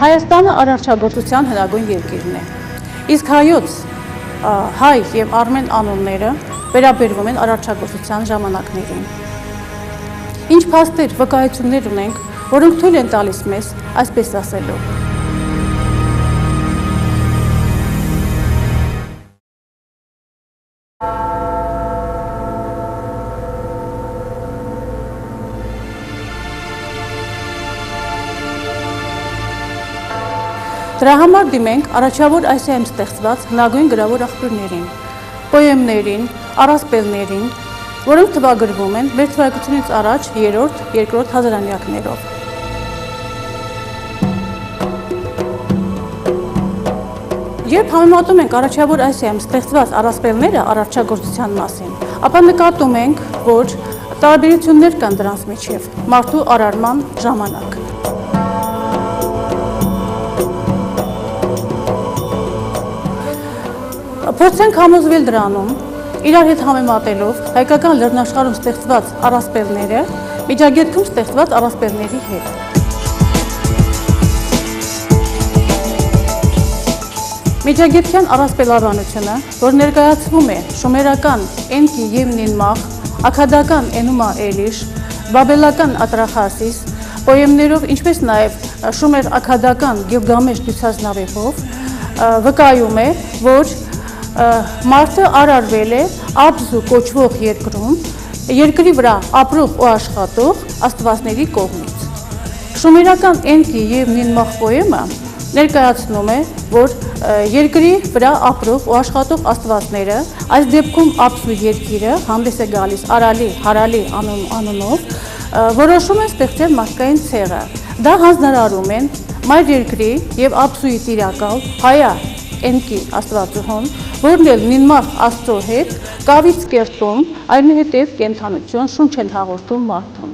Հայաստանը արարչագործության հնագույն երկիրն է, իսկ հայոց, հայ և արմեն անունները վերաբերվում են արարչագործության ժամանակներին։ Ինչ փաստեր, վկայություններ ունենք, որոնք թույլ են տալիս մեզ այսպես ասելու։ Դրա համար դիմենք առաջավոր Ասիայում ստեղծված հնագույն գրավոր աղբյուրներին, պոեմներին, առասպելներին, որոնք թվագրվում են մեր թվարկությունից առաջ 3-2 հազարամյակներով։ Երբ համեմատում ենք առաջավոր Ասիայում ստեղծված առասպելները արարչագործության մասին, ապա նկատում ենք, որ տարբերություններ կան դրանց միջև մարդու արարման ժամանակ։ Փորձենք համոզվել դրանում, իրար հետ համեմատելով հայկական լեռնաշխարհում ստեղծված առասպելները Միջագետքում ստեղծված առասպելների հետ։ Միջագետքյան առասպելաբանությունը, որ ներկայացվում է շումերական Էնքի և Նինմախ, աքադական Էնումա Էլիշ, բաբելական Ատրախասիս, պոեմներով, ինչպես նաև շումեր աքադական Գիլգամեշ դյուցազնավեհով, վկայում է, որ մարդը արարվել է Աբզու կոչվող երկրում, երկրի վրա ապրող ու աշխատող աստվածների կողմից։ Շումերական Էնքի և Նինմախ պոեմը ներկայացնում է, որ երկրի վրա ապրող ու աշխատող աստվածները, այս դեպքում Աբզու երկիրը հանդես է գալիս Արալի, Հարալի անունով, որոշում են ստեղծել մարդկային ցեղը։ Դա հանձնարարում են մայր երկրի և Աբզուի տիրակալ Հայա Էնքի աստվածուհուն, որն էլ Նինմախ աստծո հետ կավից կերտում, այնուհետև կենդանություն շունչ են հաղորդում մարդուն։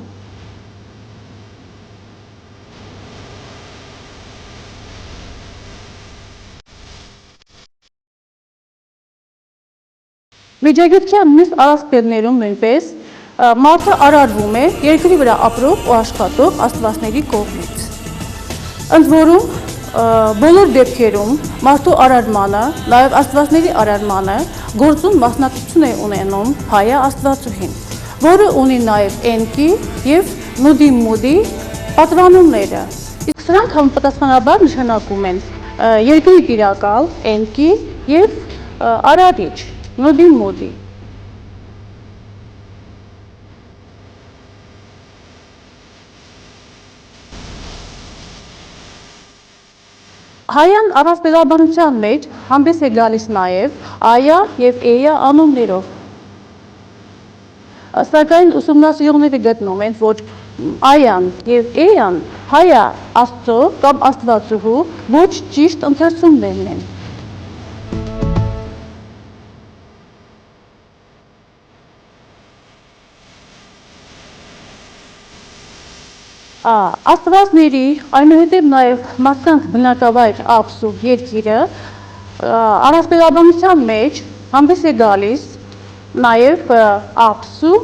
Միջագետքյան մյուս առասպելներում նույնպես մարդը արարվում է երկրի վրա ապրող ու աշխատող աստվածների կողմից։ Ընդ որում, բոլոր դեպքերում մարդու արարմանը, նաև աստվածների արարմանը գործուն մասնակցություն է ունենում Հայա աստվածուհին, որը ունի նաև Էնքի և Նուդի պատվանունները։ Իսկ սրանք համապատասխանաբար նշանակում են երկրի տիրակալ Էնքի և արարիչ Նուդի։ Հայյան առասպելաբանության մեջ հանդես է գալիս նաև Այա և Էյա անուններով։ Սակայն ուսումնասիրողները գտնում են, որ Այան և Էյան Հայա աստծո կամ աստվածուհու ոչ ճիշտ ընթերցումներն են։ Աստվածների, այնուհետև նաև մարդկանց բնակավայր Աբզու երկիրը առասպելաբանության մեջ հանդես է գալիս նաև Աբսու,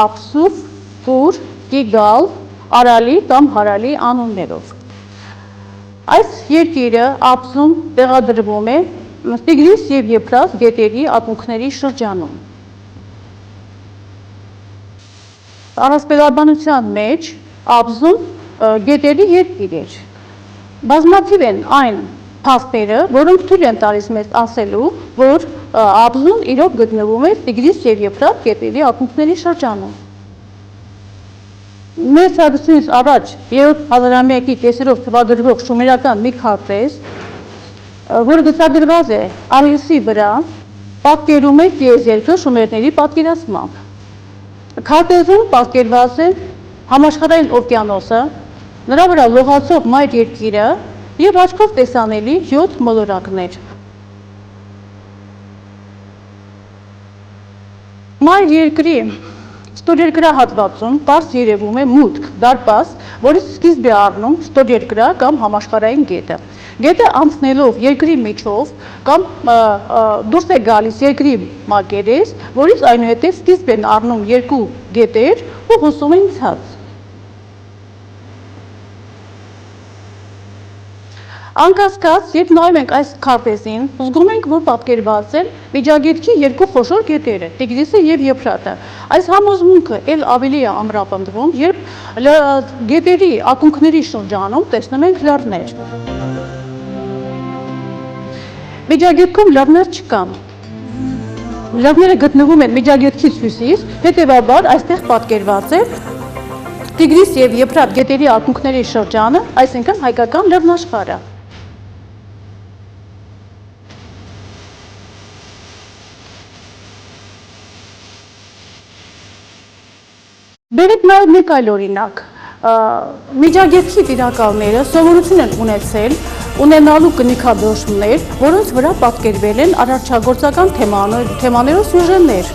Աբսուֆ, Ֆուր, Գիգալ, Արալի կամ Հարալի անուններով։ Այս երկիրը Աբզում տեղադրվում է Տիգրիս և Եփրատ գետերի ակունքների շրջանում։ Առասպելաբանության մեջ Աբզուն գետերի երկիր էր։ Բազմաթիվ են այն փաստերը, որոնք թույլ են տալիս մեզ ասելու, որ Աբզուն իրոք գտնվում է Տիգրիս և Եփրատ գետերի ակունքների շրջանում։ Մեծ հարցությունից առաջ 3 հազարամյակի կեսերով թվագրվող շումերական մի քարտեզ, որը գծագրված է Արիուսի վրա, պատկերում է տիեզերքը շումերների պատկերացմամբ։ Քարտեզում պատկերված է համաշխարհային օվկիանոսը, նրա վրա լողացող մայր երկիրը և աչքով տեսանելի 7 մոլորակներ։ Մայր երկրի ստորերկրահատվածում պարզ երևում է մուտք, դարպաս, որից սկիզբ է առնում ստորերկրա կամ համաշխարհային գետը։ Գետը անցնելով երկրի միջով կամ դուրս է գալիս երկրի մակերես, որից այնուհետև սկիզբ են առնում երկու գետեր ու հոսում են ցած։ Անկասկած, երբ նայում ենք այս քարտեզին, զգում ենք, որ պատկերված են Միջագետքի երկու խոշոր գետերը՝ Տիգրիսը եւ Եփրատը։ Այս համոզմունքը ել ավելի է ամրապնդվում, երբ գետերի ակունքների շրջանում տեսնում ենք լեռներ։ Միջագետքում լեռներ չկան։ Լեռները գտնվում են Միջագետքից հյուսիս, հետևաբար այստեղ պատկերված է Տիգրիս եւ Եփրատ գետերի ակունքների շրջանը, այսինքն հայկական լեռնաշխարհը։ Բերեք նաև մեկ այլ օրինակ։ Միջագետքի տիրակալները սովորություն են ունեցել ունենալու կնիքադրոշումներ, որոնց վրա պատկերվել են արարչագործական թեմաներով սյուժեներ։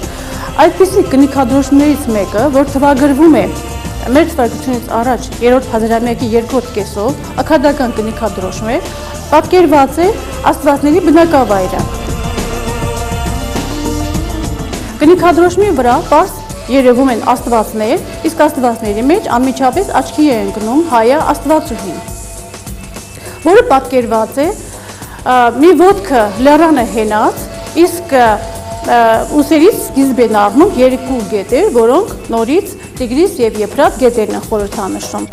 Այդպիսի կնիքադրոշումներից մեկը, որ թվագրվում է մեր թվարկությունից առաջ 3-րդ հազարամյակի երկրորդ կեսով, աքադական կնիքադրոշում է, պատկերված է աստվածների բնակավայրը։ Կնիքադրոշումի վրա պարզ երևում են աստվածներ, իսկ աստվածների մեջ անմիջապես աչքի է ընկնում Հայա Աստվածուհին, որը պատկերված է մի ոտքը լեռանը հենած, իսկ ուսերից սկիզբ են առնում երկու գետեր, որոնք նորից Տիգրիս եւ Եփրատ գետերն են խորհրդանշում։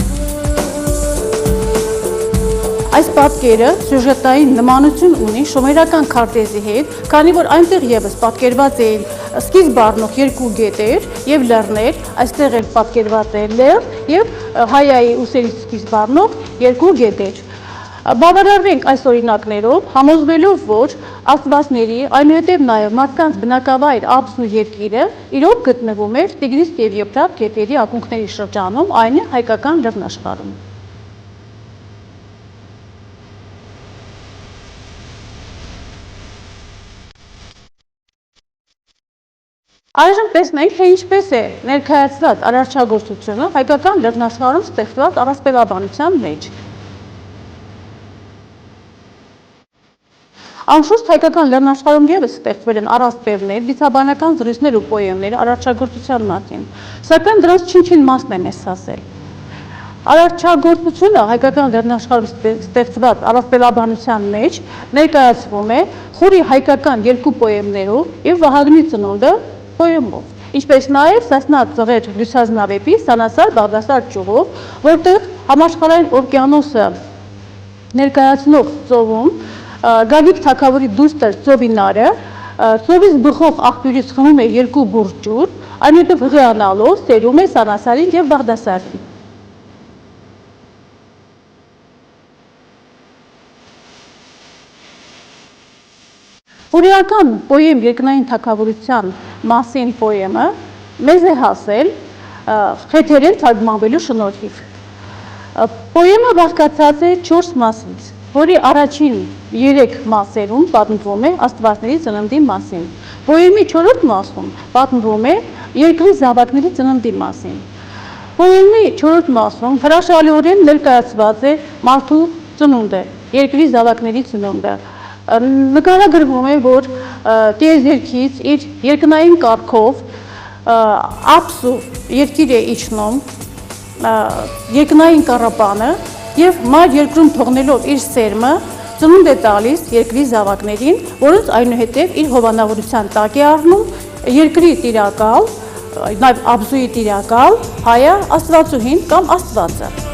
Այս պատկերը սյուժետային նմանություն ունի շոմերական քարտեզի հետ, քանի որ այնտեղ եւս պատկերված էին սկիզբ առնող երկու գետեր եւ լեռներ, այստեղ էլ պատկերված է լեռ եւ Հայայի ուսերից սկիզբ առնող երկու գետեր։ Բավարարվենք այս օրինակներով, համոզվելով, որ աստվածների, այնուհետև նաեւ մարդկանց բնակավայր Աբսու երկիրը իրոք գտնվում էր Տիգրիս եւ Եփրատ գետերի ակունքների շրջանում, այն է հայկական լեռնաշխարհում։ Այժմ տեսնենք, թե ինչպես է ներկայացված արարչագործությունը հայկական լեռնաշխարհում ստեղծված առասպելաբանության մեջ։ Անշուշտ հայկական լեռնաշխարհում ևս ստեղծվել են առասպելներ, վիճաբանական զրույցներ ու պոեմներ արարչագործության մասին, սակայն դրանց չնչին մասն եմ ես ասել։ Արարչագործությունը հայկական լեռնաշխարհում ստեղծված առասպելաբանության մեջ ներկայացվում է խորի հայկական երկու պոեմներով եւ Վահագնի ծնունդը պոեմով, ինչպես նաև Սասնա ծղեր լուսազնավեպի Սանասար Բաղդասար ճյուղով, որտեղ համաշխարհային օվկիանոսը ներկայացնող ծովում Գագիկ թագավորի դուստր Ծովինարը ծովից բխող աղբյուրից խմում է երկու բուռ ջուր, այնուհետև հղիանալով սերում է Սանասարին եւ Բաղդասարին։ Հուրիական պոեմ երկնային թագավորության մասին պոեմը մեզ է հասել խեթերեն թարգմանվելու շնորհիվ։ Պոեմը բաղկացած է 4 մասից, որի առաջին 3 մասերում պատմվում է աստվածների ծննդի մասին։ Պոեմի 4-րդ մասում պատմվում է երկրի զավակների ծննդի մասին։ Պոեմի 4-րդ մասում հրաշալիորեն ներկայացված է մարդու ծնունդը, երկրի զավակների ծնունդը։ Նկարագրվում է, որ տիեզերքից իր երկնային կարգով Աբսու երկիր է իջնում երկնային կառապանը եւ մայր երկրում թողնելով իր սերմը ծնունդ է տալիս երկրի զավակներին, որոնց այնուհետև իր հովանավորության տակ է առնում երկրի տիրակալ, նաեւ Աբսուի տիրակալ Հայա Աստվածուհին կամ Աստվածը։